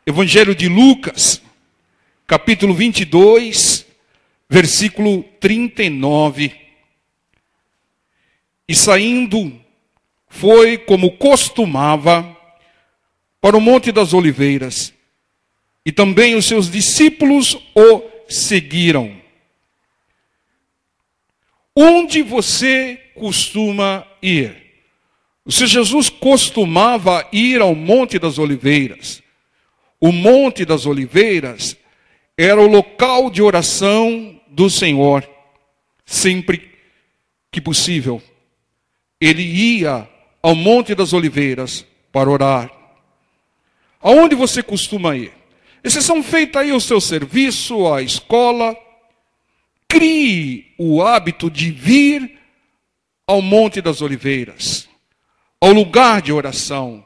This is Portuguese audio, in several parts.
Evangelho de Lucas, capítulo 22, versículo 39. E saindo, foi como costumava para o Monte das Oliveiras, e também os seus discípulos o seguiram. Onde você costuma ir? O Senhor Jesus costumava ir ao Monte das Oliveiras. O Monte das Oliveiras era o local de oração do Senhor, sempre que possível. Ele ia ao Monte das Oliveiras para orar. Aonde você costuma ir? Exceção feita aí ao seu serviço, à escola. Crie o hábito de vir ao Monte das Oliveiras, ao lugar de oração,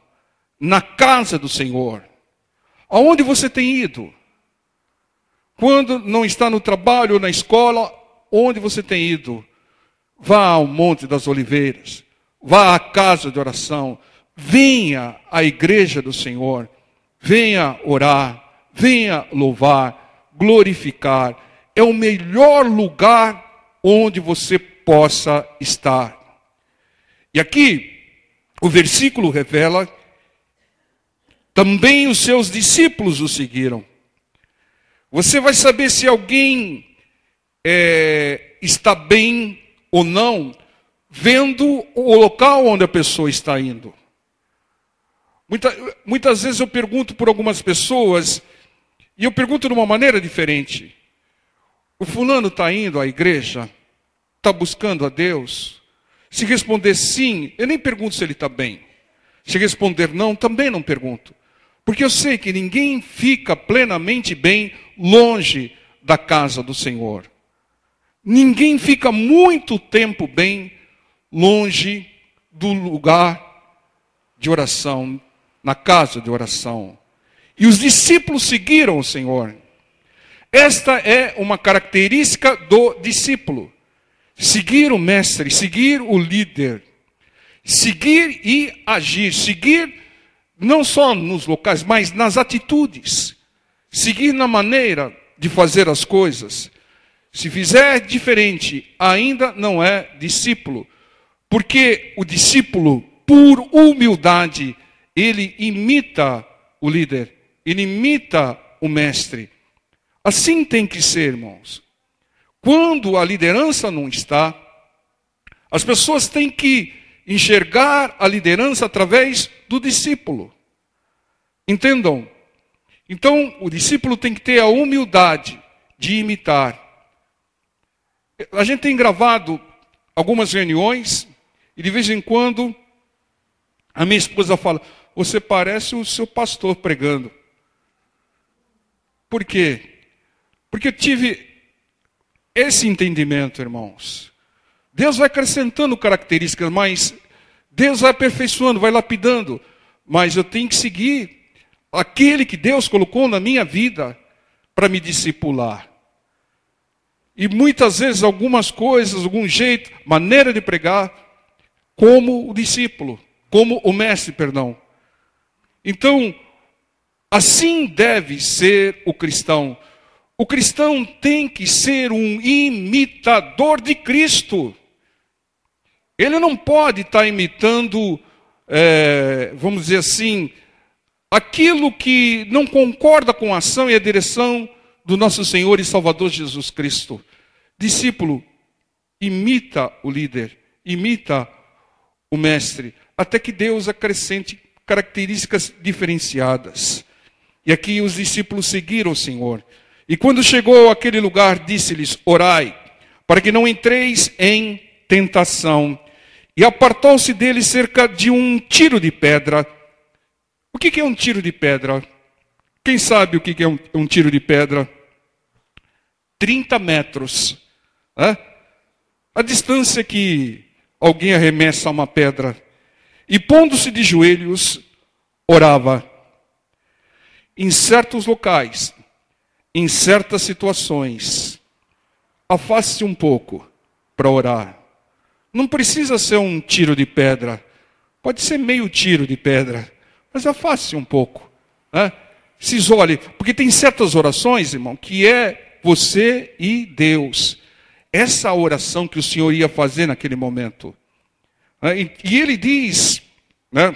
na casa do Senhor. Aonde você tem ido? Quando não está no trabalho ou na escola, onde você tem ido? Vá ao Monte das Oliveiras, vá à casa de oração, venha à igreja do Senhor, venha orar, venha louvar, glorificar. É o melhor lugar onde você possa estar. E aqui, o versículo revela, também os seus discípulos o seguiram. Você vai saber se alguém está bem ou não, vendo o local onde a pessoa está indo. Muitas vezes eu pergunto por algumas pessoas, e eu pergunto de uma maneira diferente. O fulano está indo à igreja? Está buscando a Deus? Se responder sim, eu nem pergunto se ele está bem. Se responder não, também não pergunto. Porque eu sei que ninguém fica plenamente bem longe da casa do Senhor. Ninguém fica muito tempo bem longe do lugar de oração, na casa de oração. E os discípulos seguiram o Senhor. Esta é uma característica do discípulo. Seguir o mestre, seguir o líder. Seguir e agir. Seguir não só nos locais, mas nas atitudes. Seguir na maneira de fazer as coisas. Se fizer diferente, ainda não é discípulo. Porque o discípulo, por humildade, ele imita o líder. Ele imita o mestre. Assim tem que ser, irmãos. Quando a liderança não está, as pessoas têm que enxergar a liderança através do discípulo. Entendam? Então, o discípulo tem que ter a humildade de imitar. A gente tem gravado algumas reuniões, e de vez em quando, a minha esposa fala, você parece o seu pastor pregando. Por quê? Porque eu tive esse entendimento, irmãos. Deus vai acrescentando características, mas Deus vai aperfeiçoando, vai lapidando. Mas eu tenho que seguir aquele que Deus colocou na minha vida para me discipular. E muitas vezes algumas coisas, algum jeito, maneira de pregar, como o discípulo, como o mestre, perdão. Então, assim deve ser o cristão. O cristão tem que ser um imitador de Cristo. Ele não pode estar imitando, vamos dizer assim, aquilo que não concorda com a ação e a direção do nosso Senhor e Salvador Jesus Cristo. Discípulo, imita o líder, imita o mestre, até que Deus acrescente características diferenciadas. E aqui os discípulos seguiram o Senhor. E quando chegou àquele lugar, disse-lhes, orai, para que não entreis em tentação. E apartou-se deles cerca de um tiro de pedra. O que é um tiro de pedra? Quem sabe o que é um tiro de pedra? 30 metros. A distância que alguém arremessa uma pedra. E pondo-se de joelhos, orava. Em certos locais, em certas situações, afaste-se um pouco para orar. Não precisa ser um tiro de pedra. Pode ser meio tiro de pedra. Mas afaste-se um pouco. se isole, porque tem certas orações, irmão, que é você e Deus. Essa oração que o Senhor ia fazer naquele momento. E ele diz, né,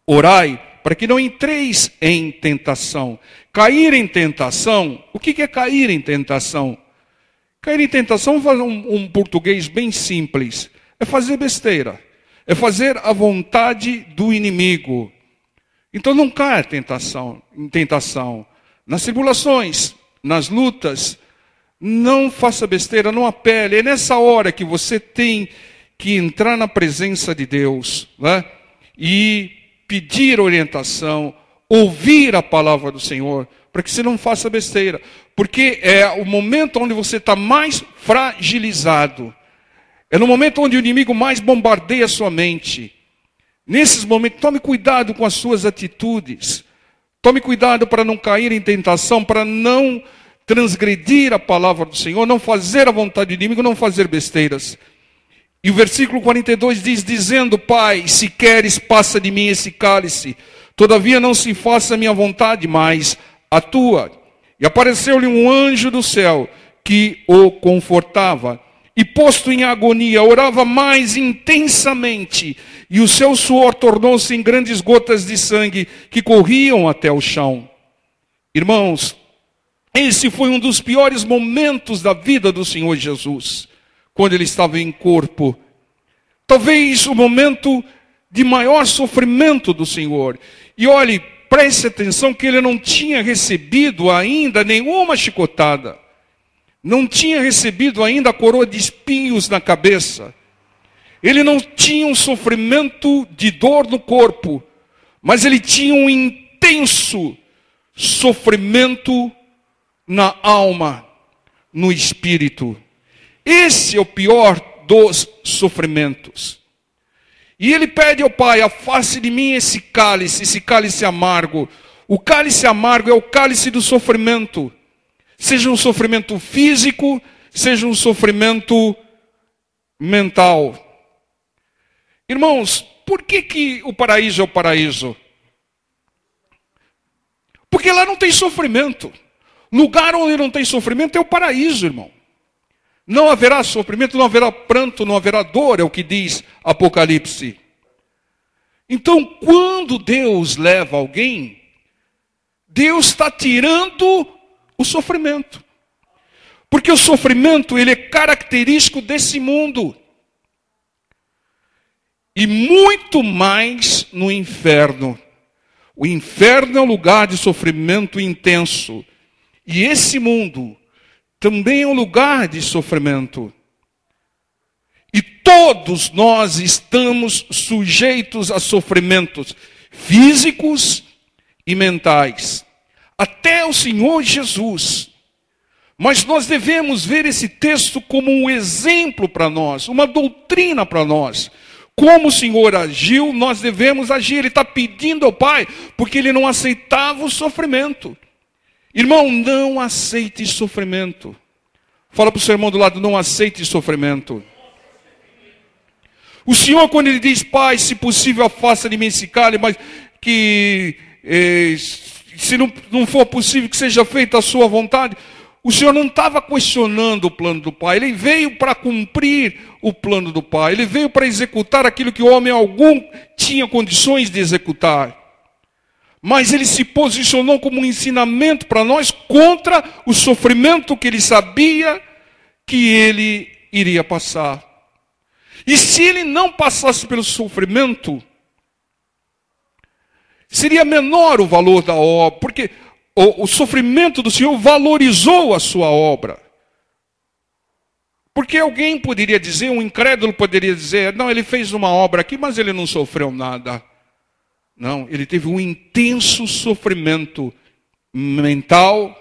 orai para que não entreis em tentação. Cair em tentação, o que é cair em tentação? Cair em tentação, vou fazer um português bem simples, é fazer besteira, é fazer a vontade do inimigo. Então não caia em tentação. Nas tribulações, nas lutas, não faça besteira, não apele. É nessa hora que você tem que entrar na presença de Deus, né? E pedir orientação, ouvir a palavra do Senhor, para que você não faça besteira. Porque é o momento onde você está mais fragilizado. É no momento onde o inimigo mais bombardeia a sua mente. Nesses momentos, tome cuidado com as suas atitudes. Tome cuidado para não cair em tentação, para não transgredir a palavra do Senhor, não fazer a vontade do inimigo, não fazer besteiras. E o versículo 42 diz, dizendo, Pai, se queres, passa de mim esse cálice. Todavia não se faça a minha vontade, mas a tua. E apareceu-lhe um anjo do céu que o confortava. E posto em agonia, orava mais intensamente. E o seu suor tornou-se em grandes gotas de sangue que corriam até o chão. Irmãos, esse foi um dos piores momentos da vida do Senhor Jesus, quando ele estava em corpo. Talvez o momento de maior sofrimento do Senhor. E olhe, preste atenção que ele não tinha recebido ainda nenhuma chicotada. Não tinha recebido ainda a coroa de espinhos na cabeça. Ele não tinha um sofrimento de dor no corpo, mas ele tinha um intenso sofrimento na alma, no espírito. Esse é o pior dos sofrimentos. E ele pede ao Pai, afaste de mim esse cálice amargo. O cálice amargo é o cálice do sofrimento. Seja um sofrimento físico, seja um sofrimento mental. Irmãos, por que o paraíso é o paraíso? Porque lá não tem sofrimento. Lugar onde não tem sofrimento é o paraíso, irmão. Não haverá sofrimento, não haverá pranto, não haverá dor, é o que diz Apocalipse. Então, quando Deus leva alguém, Deus está tirando o sofrimento. Porque o sofrimento, ele é característico desse mundo. E muito mais no inferno. O inferno é um lugar de sofrimento intenso. E esse mundo também é um lugar de sofrimento. E todos nós estamos sujeitos a sofrimentos físicos e mentais. Até o Senhor Jesus. Mas nós devemos ver esse texto como um exemplo para nós, uma doutrina para nós. Como o Senhor agiu, nós devemos agir. Ele está pedindo ao Pai, porque ele não aceitava o sofrimento. Irmão, não aceite sofrimento. Fala para o seu irmão do lado, não aceite sofrimento. O Senhor, quando ele diz, Pai, se possível, afasta de mim esse cálice, mas que se não for possível que seja feita a sua vontade, o Senhor não estava questionando o plano do Pai. Ele veio para cumprir o plano do Pai. Ele veio para executar aquilo que o homem algum tinha condições de executar. Mas ele se posicionou como um ensinamento para nós contra o sofrimento que ele sabia que ele iria passar. E se ele não passasse pelo sofrimento, seria menor o valor da obra, porque o sofrimento do Senhor valorizou a sua obra. Porque alguém poderia dizer, um incrédulo poderia dizer, não, ele fez uma obra aqui, mas ele não sofreu nada. Não, ele teve um intenso sofrimento mental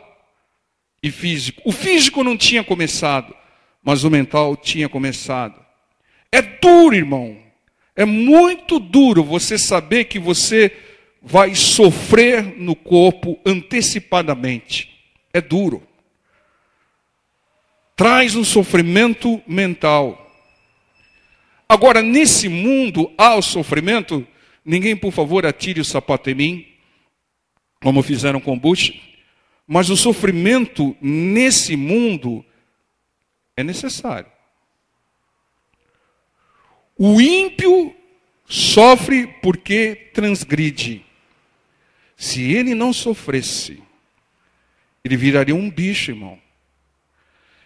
e físico. O físico não tinha começado, mas o mental tinha começado. É duro, irmão. É muito duro você saber que você vai sofrer no corpo antecipadamente. É duro. Traz um sofrimento mental. Agora, nesse mundo há o sofrimento. Ninguém, por favor, atire o sapato em mim. como fizeram com Bush, mas o sofrimento nesse mundo é necessário. O ímpio sofre porque transgride. Se ele não sofresse, ele viraria um bicho, irmão.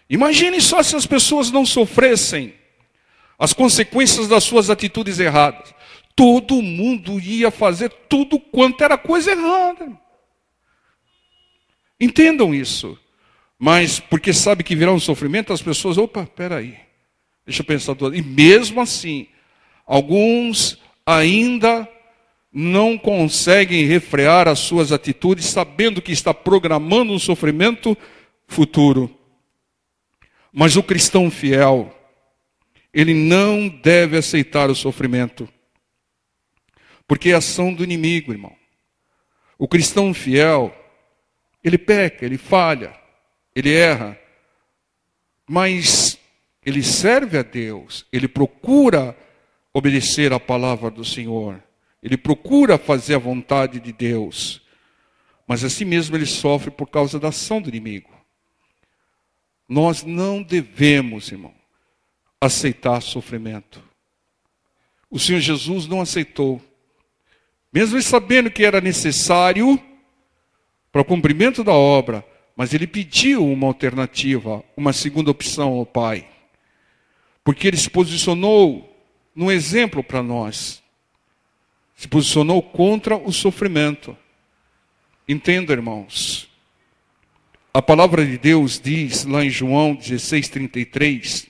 Imagine só se as pessoas não sofressem as consequências das suas atitudes erradas. Todo mundo ia fazer tudo quanto era coisa errada. Entendam isso. Mas, porque sabe que virá um sofrimento, as pessoas, opa, peraí, deixa eu pensar. E mesmo assim, alguns ainda não conseguem refrear as suas atitudes, sabendo que está programando um sofrimento futuro. Mas o cristão fiel, ele não deve aceitar o sofrimento, porque é ação do inimigo, irmão. O cristão fiel, ele peca, ele falha, ele erra, mas ele serve a Deus, ele procura obedecer a palavra do Senhor, ele procura fazer a vontade de Deus, mas assim mesmo ele sofre por causa da ação do inimigo. Nós não devemos, irmão, aceitar sofrimento. O Senhor Jesus não aceitou, mesmo ele sabendo que era necessário para o cumprimento da obra, mas ele pediu uma alternativa, uma segunda opção ao Pai, porque ele se posicionou num exemplo para nós, se posicionou contra o sofrimento. Entenda, irmãos, a palavra de Deus diz lá em João 16:33,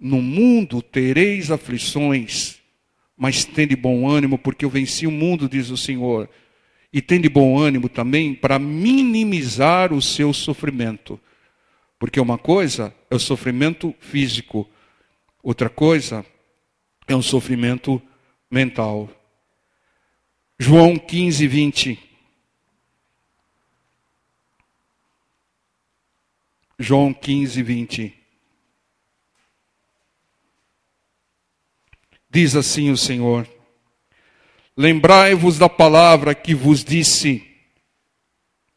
no mundo tereis aflições, mas tende bom ânimo, porque eu venci o mundo, diz o Senhor. E tende bom ânimo também para minimizar o seu sofrimento. Porque uma coisa é o sofrimento físico, outra coisa é um sofrimento mental. João 15:20. João 15:20. Diz assim o Senhor: lembrai-vos da palavra que vos disse.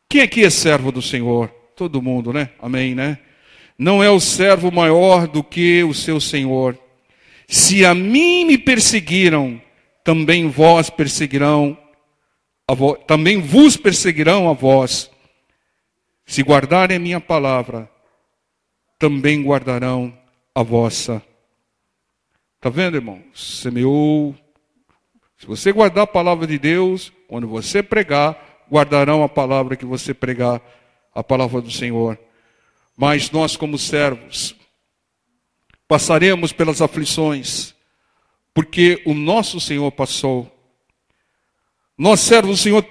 Quem aqui é servo do Senhor? Todo mundo, né? Amém, né? Não é o servo maior do que o seu Senhor. Se a mim me perseguiram, também vós perseguirão, também vos perseguirão a vós. Se guardarem a minha palavra, também guardarão a vossa. Está vendo, irmão? Semeou. Se você guardar a palavra de Deus, quando você pregar, guardarão a palavra que você pregar, a palavra do Senhor. Mas nós, como servos, passaremos pelas aflições, porque o nosso Senhor passou. Nós, servos do Senhor,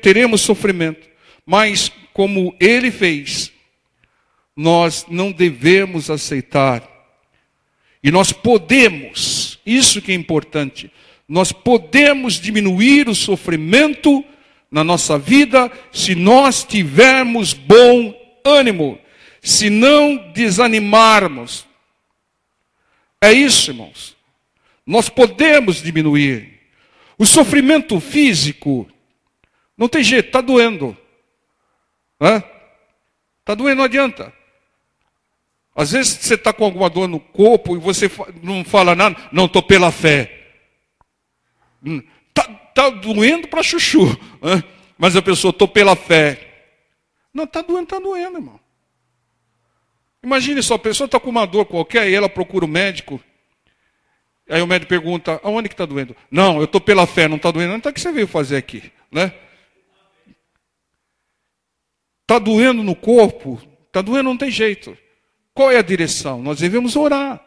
teremos sofrimento, mas como Ele fez, nós não devemos aceitar. E nós podemos, isso que é importante, nós podemos diminuir o sofrimento na nossa vida se nós tivermos bom ânimo, se não desanimarmos. É isso, irmãos. Nós podemos diminuir. O sofrimento físico, não tem jeito, está doendo. Está doendo, não adianta. Às vezes você está com alguma dor no corpo e você não fala nada. Não, estou pela fé. Está doendo para chuchu. Mas a pessoa, estou pela fé. Não, está doendo, irmão. Imagine só, a pessoa está com uma dor qualquer e ela procura o médico. Aí o médico pergunta, aonde que está doendo? Não, eu estou pela fé, não está doendo. Então o que você veio fazer aqui? Né? Está doendo no corpo? Está doendo, não tem jeito. Qual é a direção? Nós devemos orar,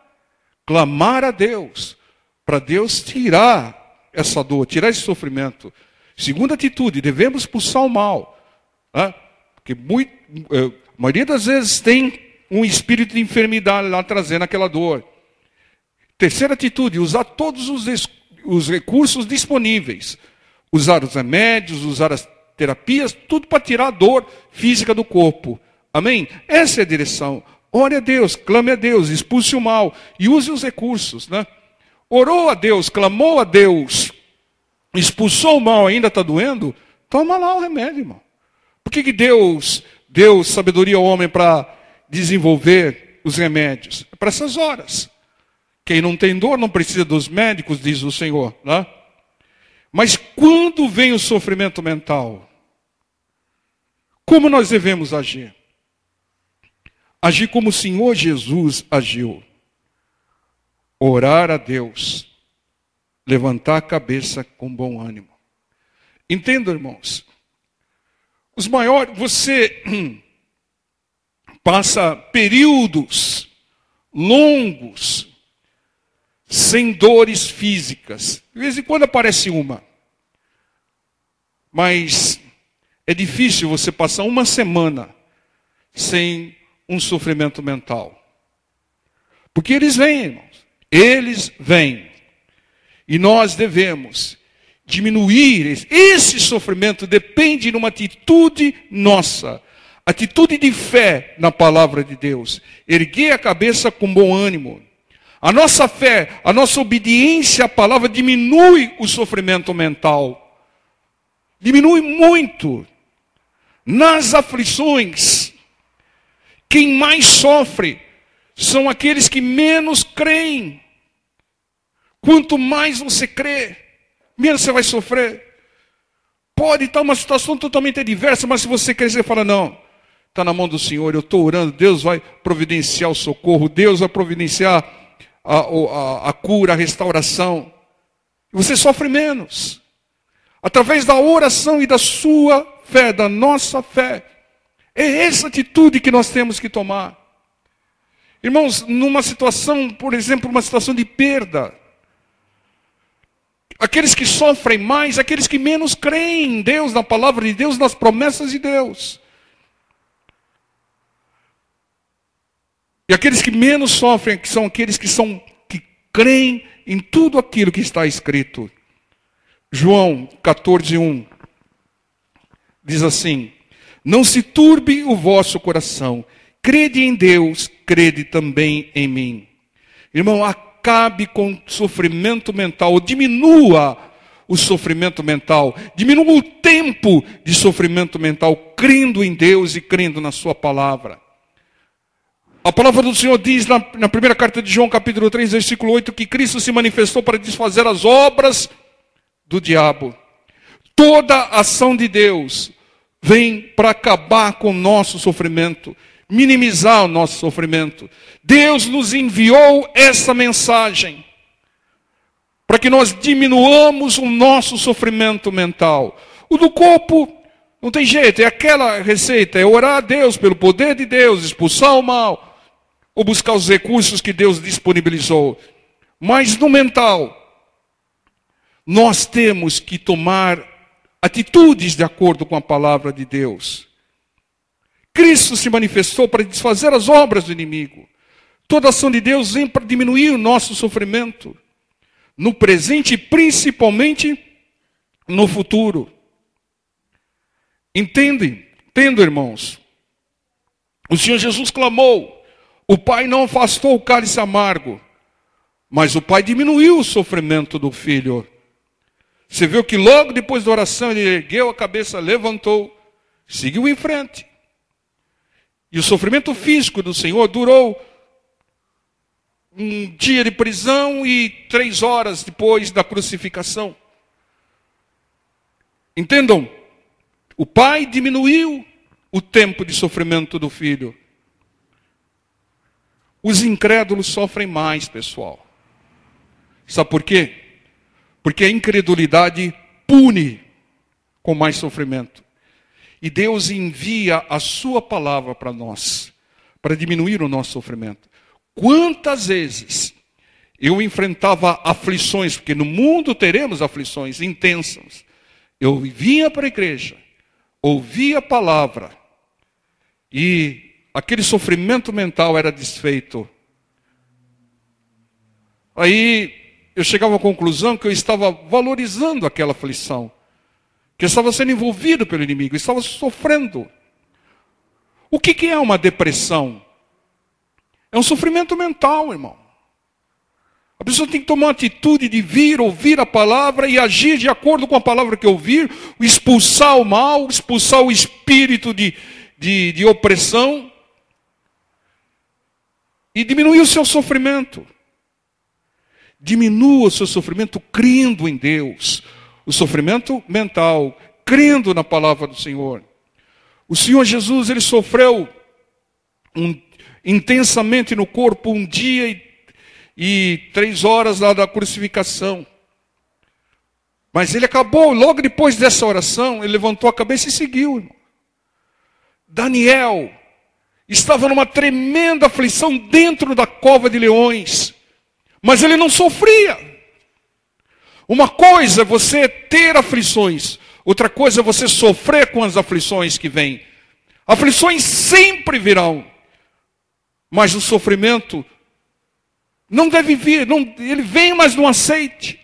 clamar a Deus, para Deus tirar essa dor, tirar esse sofrimento. Segunda atitude, devemos expulsar o mal. Porque a maioria das vezes tem um espírito de enfermidade lá trazendo aquela dor. Terceira atitude, usar todos os recursos disponíveis. Usar os remédios, usar as terapias, tudo para tirar a dor física do corpo. Amém? Essa é a direção. Ore a Deus, clame a Deus, expulse o mal e use os recursos. Né? Orou a Deus, clamou a Deus, expulsou o mal, ainda está doendo Toma lá o remédio, irmão. Por que Deus deu sabedoria ao homem para desenvolver os remédios? É para essas horas. Quem não tem dor não precisa dos médicos, diz o Senhor. Né? Mas quando vem o sofrimento mental, como nós devemos agir? Agir como o Senhor Jesus agiu. Orar a Deus. Levantar a cabeça com bom ânimo. Entenda, irmãos. Os maiores, você passa períodos longos sem dores físicas. De vez em quando aparece uma. Mas é difícil você passar uma semana sem um sofrimento mental. Porque eles vêm, irmãos. Eles vêm. E nós devemos diminuir. Esse sofrimento depende de uma atitude nossa. Atitude de fé na palavra de Deus. Erguer a cabeça com bom ânimo. A nossa fé, a nossa obediência à palavra diminui o sofrimento mental. Diminui muito. Nas aflições, quem mais sofre são aqueles que menos creem. Quanto mais você crê, menos você vai sofrer. Pode estar uma situação totalmente adversa, mas se você crer, você fala, não, está na mão do Senhor, eu estou orando, Deus vai providenciar o socorro, Deus vai providenciar a cura, a restauração. Você sofre menos. Através da oração e da sua fé, da nossa fé. É essa atitude que nós temos que tomar. Irmãos, numa situação, por exemplo, uma situação de perda, aqueles que sofrem mais, aqueles que menos creem em Deus, na palavra de Deus, nas promessas de Deus. E aqueles que menos sofrem, que são aqueles que creem em tudo aquilo que está escrito. João 14:1 diz assim: não se turbe o vosso coração, crede em Deus, crede também em mim. Irmão, acabe com sofrimento mental, diminua o sofrimento mental, diminua o tempo de sofrimento mental, crendo em Deus e crendo na sua palavra. A palavra do Senhor diz na primeira carta de João, capítulo 3, versículo 8, que Cristo se manifestou para desfazer as obras do diabo. Toda ação de Deus vem para acabar com o nosso sofrimento, minimizar o nosso sofrimento. Deus nos enviou essa mensagem para que nós diminuamos o nosso sofrimento mental. O do corpo não tem jeito, é aquela receita, é orar a Deus pelo poder de Deus, expulsar o mal, ou buscar os recursos que Deus disponibilizou. Mas no mental, nós temos que tomar atitudes de acordo com a palavra de Deus. Cristo se manifestou para desfazer as obras do inimigo. Toda ação de Deus vem para diminuir o nosso sofrimento. No presente e principalmente no futuro. Entendo, irmãos. O Senhor Jesus clamou. O Pai não afastou o cálice amargo, mas o Pai diminuiu o sofrimento do Filho. Você viu que logo depois da oração ele ergueu a cabeça, levantou, seguiu em frente. E o sofrimento físico do Senhor durou um dia de prisão e 3 horas depois da crucificação. Entendam, o Pai diminuiu o tempo de sofrimento do Filho. Os incrédulos sofrem mais, pessoal. Sabe por quê? Porque a incredulidade pune com mais sofrimento. E Deus envia a sua palavra para nós, para diminuir o nosso sofrimento. Quantas vezes eu enfrentava aflições, porque no mundo teremos aflições intensas. Eu vinha para a igreja, ouvia a palavra, e aquele sofrimento mental era desfeito. Aí eu chegava à conclusão que eu estava valorizando aquela aflição, que eu estava sendo envolvido pelo inimigo, eu estava sofrendo. O que é uma depressão? É um sofrimento mental, irmão. A pessoa tem que tomar uma atitude de vir, ouvir a palavra e agir de acordo com a palavra que ouvir, expulsar o mal, expulsar o espírito de opressão e diminuir o seu sofrimento. Diminua o seu sofrimento crendo em Deus. O sofrimento mental, crendo na palavra do Senhor. O Senhor Jesus, ele sofreu intensamente no corpo 1 dia e 3 horas lá da crucificação. Mas ele acabou, logo depois dessa oração, ele levantou a cabeça e seguiu, irmão. Daniel estava numa tremenda aflição dentro da cova de leões, mas ele não sofria. Uma coisa é você ter aflições, outra coisa é você sofrer com as aflições que vêm. Aflições sempre virão, mas o sofrimento não deve vir, ele vem, mas não aceite.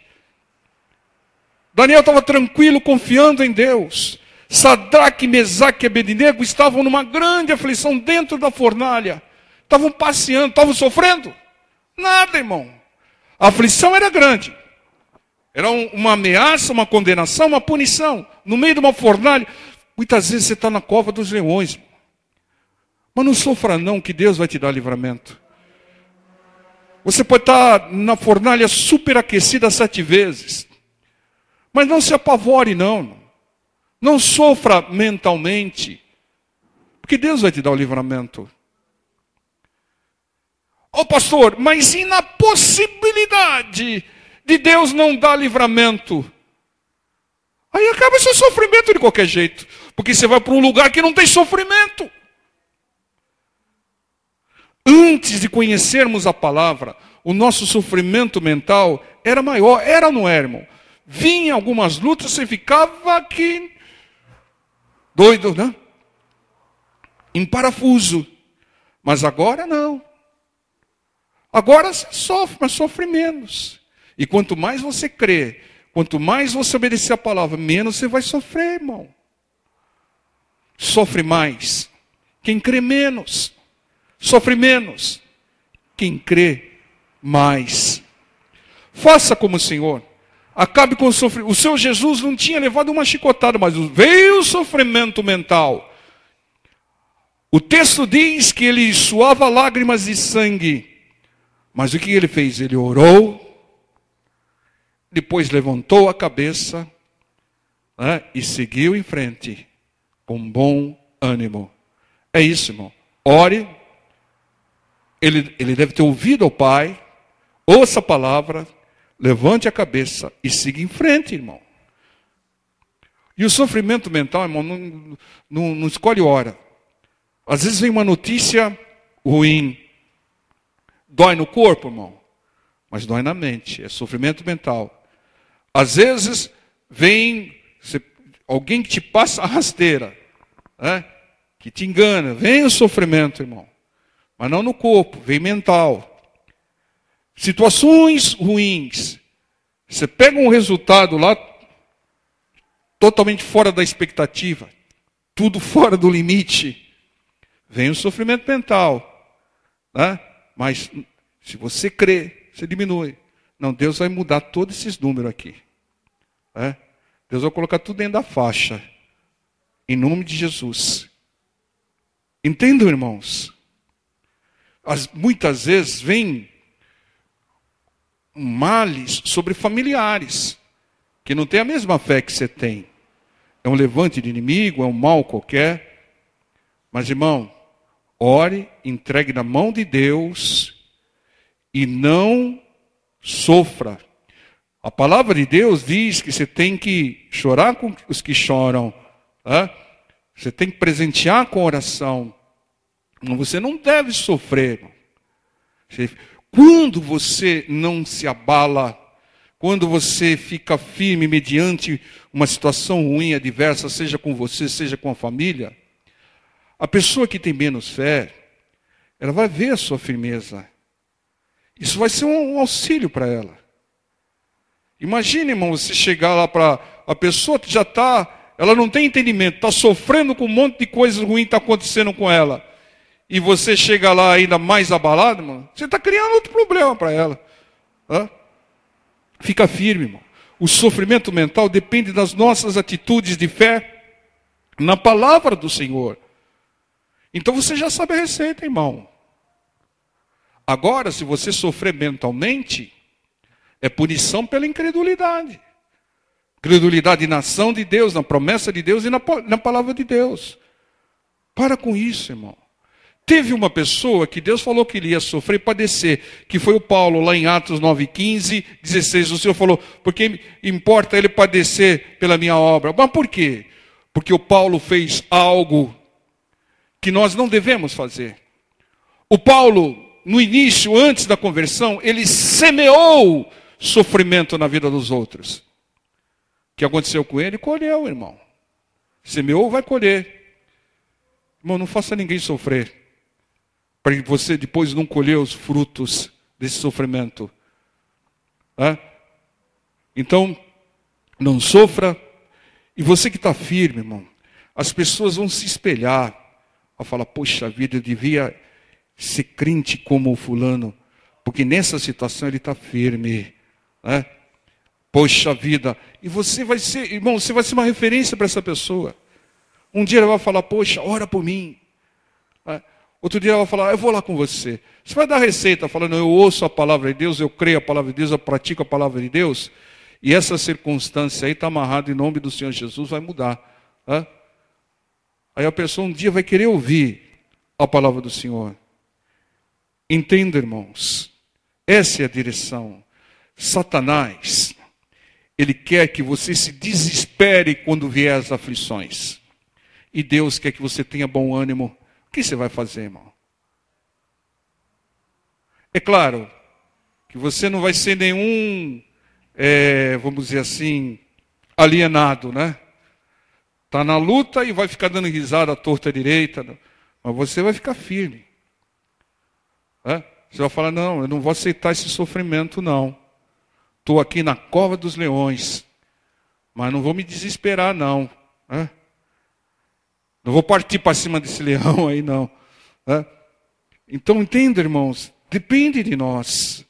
Daniel estava tranquilo, confiando em Deus. Sadraque, Mesaque e Abednego estavam numa grande aflição dentro da fornalha. Estavam passeando, estavam sofrendo? Nada, irmão. A aflição era grande. Era uma ameaça, uma condenação, uma punição. No meio de uma fornalha. Muitas vezes você está na cova dos leões. Mas não sofra não, que Deus vai te dar livramento. Você pode estar na fornalha superaquecida 7 vezes. Mas não se apavore não. Não sofra mentalmente. Porque Deus vai te dar o livramento. Ô pastor, mas e na possibilidade de Deus não dar livramento? Aí acaba seu sofrimento de qualquer jeito. Porque você vai para um lugar que não tem sofrimento. Antes de conhecermos a palavra, o nosso sofrimento mental era maior. Era ou não era, irmão? Vinha algumas lutas, você ficava aqui doido, né? Em parafuso. Mas agora não. Agora você sofre, mas sofre menos. E quanto mais você crê, quanto mais você obedecer a palavra, menos você vai sofrer, irmão. Sofre mais quem crê menos. Sofre menos quem crê mais. Faça como o Senhor. Acabe com o sofrimento. O seu Jesus não tinha levado uma chicotada, mas veio o sofrimento mental. O texto diz que ele suava lágrimas de sangue. Mas o que ele fez? Ele orou, depois levantou a cabeça, né, e seguiu em frente com bom ânimo. É isso, irmão. Ore. Ele deve ter ouvido ao Pai, ouça a palavra, levante a cabeça e siga em frente, irmão. E o sofrimento mental, irmão, não escolhe hora. Às vezes vem uma notícia ruim. Dói no corpo, irmão, mas dói na mente. É sofrimento mental. Às vezes vem alguém que te passa a rasteira, né, que te engana. Vem o sofrimento, irmão. Mas não no corpo, vem mental. Situações ruins. Você pega um resultado lá totalmente fora da expectativa. Tudo fora do limite. Vem o sofrimento mental. Né? Mas se você crê, você diminui. Não, Deus vai mudar todos esses números aqui. Né? Deus vai colocar tudo dentro da faixa. Em nome de Jesus. Entendam, irmãos? Muitas vezes vem males sobre familiares, que não têm a mesma fé que você tem. É um levante de inimigo, é um mal qualquer. Mas, irmão, ore, entregue na mão de Deus e não sofra. A palavra de Deus diz que você tem que chorar com os que choram. Tá? Você tem que presentear com oração. Você não deve sofrer. Quando você não se abala, quando você fica firme mediante uma situação ruim, adversa, seja com você, seja com a família, a pessoa que tem menos fé, ela vai ver a sua firmeza. Isso vai ser um auxílio para ela. Imagine, irmão, você chegar lá para a pessoa que já está, ela não tem entendimento, está sofrendo com um monte de coisas ruins que está acontecendo com ela. E você chega lá ainda mais abalado, mano, você está criando outro problema para ela. Fica firme, irmão. O sofrimento mental depende das nossas atitudes de fé na palavra do Senhor. Então você já sabe a receita, irmão. Agora, se você sofrer mentalmente, é punição pela incredulidade. Incredulidade na ação de Deus, na promessa de Deus e na palavra de Deus. Para com isso, irmão. Teve uma pessoa que Deus falou que ele ia sofrer e padecer, que foi o Paulo, lá em Atos 9:15, 16. O Senhor falou, porque importa ele padecer pela minha obra. Mas por quê? Porque o Paulo fez algo que nós não devemos fazer. O Paulo, no início, antes da conversão, ele semeou sofrimento na vida dos outros. O que aconteceu com ele? Colheu, irmão. Semeou, vai colher. Irmão, não faça ninguém sofrer, para que você depois não colher os frutos desse sofrimento. Então, não sofra. E você que está firme, irmão, as pessoas vão se espelhar, vão falar, poxa vida, eu devia ser crente como o fulano, porque nessa situação ele está firme. Poxa vida. E você vai ser, irmão, você vai ser uma referência para essa pessoa. Um dia ela vai falar, poxa, ora por mim. Outro dia ela vai falar, eu vou lá com você. Você vai dar receita falando, eu ouço a palavra de Deus, eu creio a palavra de Deus, eu pratico a palavra de Deus. E essa circunstância aí está amarrada em nome do Senhor Jesus, vai mudar. Aí a pessoa um dia vai querer ouvir a palavra do Senhor. Entenda, irmãos, essa é a direção. Satanás, ele quer que você se desespere quando vier as aflições. E Deus quer que você tenha bom ânimo. O que você vai fazer, irmão? É claro que você não vai ser nenhum, vamos dizer assim, alienado, né? Está na luta e vai ficar dando risada à torta à direita, mas você vai ficar firme. Você vai falar, não, eu não vou aceitar esse sofrimento, não. Estou aqui na cova dos leões, mas não vou me desesperar, não. Não vou partir para cima desse leão aí, não. Então, entenda, irmãos, depende de nós.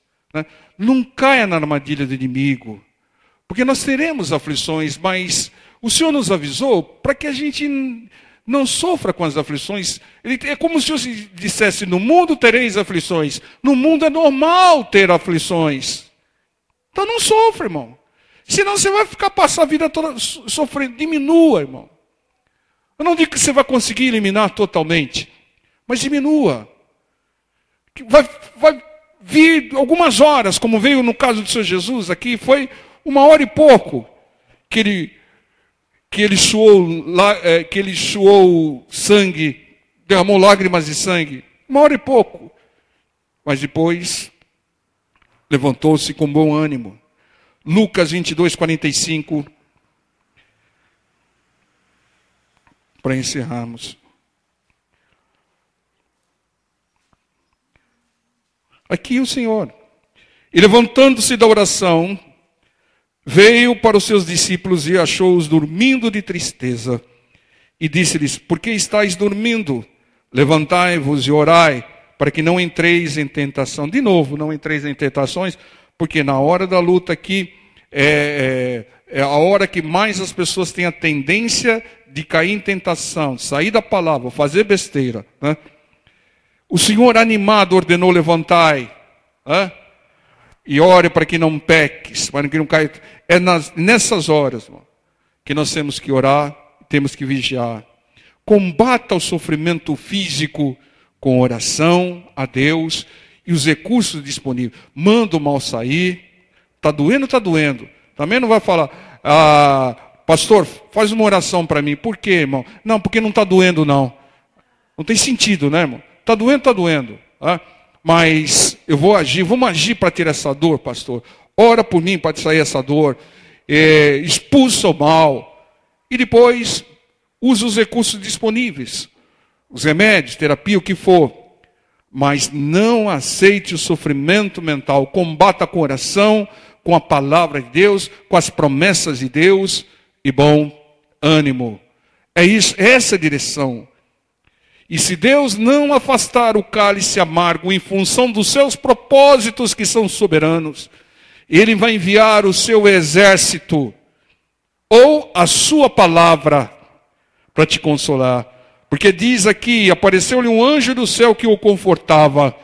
Não caia na armadilha do inimigo, porque nós teremos aflições, mas o Senhor nos avisou para que a gente não sofra com as aflições. É como se o Senhor dissesse, no mundo tereis aflições. No mundo é normal ter aflições. Então não sofra, irmão. Senão você vai passar a vida toda sofrendo. Diminua, irmão. Eu não digo que você vai conseguir eliminar totalmente, mas diminua. Vai vir algumas horas, como veio no caso do Senhor Jesus aqui, foi 1 hora e pouco que ele suou sangue, derramou lágrimas de sangue. 1 hora e pouco. Mas depois levantou-se com bom ânimo. Lucas 22:45. Para encerrarmos. Aqui o Senhor, e levantando-se da oração, veio para os seus discípulos e achou-os dormindo de tristeza. E disse-lhes, por que estáis dormindo? Levantai-vos e orai, para que não entreis em tentação. De novo, não entreis em tentações, porque na hora da luta aqui, é a hora que mais as pessoas têm a tendência de cair em tentação, sair da palavra, fazer besteira. O Senhor animado ordenou, levantai, e ore para que não peques, para que não caia. É nessas horas, irmão, que nós temos que orar, temos que vigiar. Combata o sofrimento físico com oração a Deus e os recursos disponíveis. Manda o mal sair. Está doendo, está doendo. Também não vai falar, pastor, faz uma oração para mim. Por quê, irmão? Não, porque não está doendo, não. Não tem sentido, né, irmão? Está doendo, está doendo. Mas eu vou agir, vamos agir para tirar essa dor, pastor. Ora por mim para sair essa dor. Expulsa o mal. E depois, usa os recursos disponíveis. Os remédios, terapia, o que for. Mas não aceite o sofrimento mental. Combata com oração, com a palavra de Deus, com as promessas de Deus e bom ânimo. É isso, é essa a direção. E se Deus não afastar o cálice amargo em função dos seus propósitos que são soberanos, Ele vai enviar o seu exército, ou a sua palavra, para te consolar. Porque diz aqui, apareceu-lhe um anjo do céu que o confortava.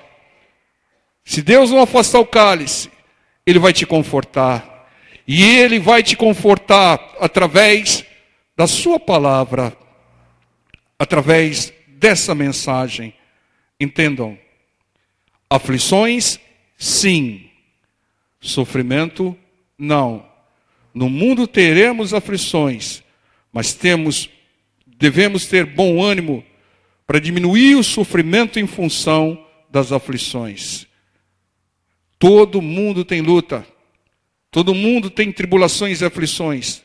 Se Deus não afastar o cálice, Ele vai te confortar. E Ele vai te confortar através da sua palavra, através dessa mensagem. Entendam, aflições, sim. Sofrimento, não. No mundo teremos aflições, mas devemos ter bom ânimo para diminuir o sofrimento em função das aflições. Todo mundo tem luta, todo mundo tem tribulações e aflições,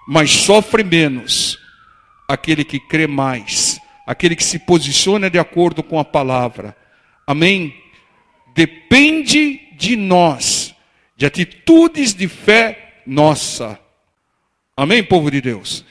mas sofre menos aquele que crê mais, aquele que se posiciona de acordo com a palavra. Amém? Depende de nós, de atitudes de fé nossa. Amém, povo de Deus?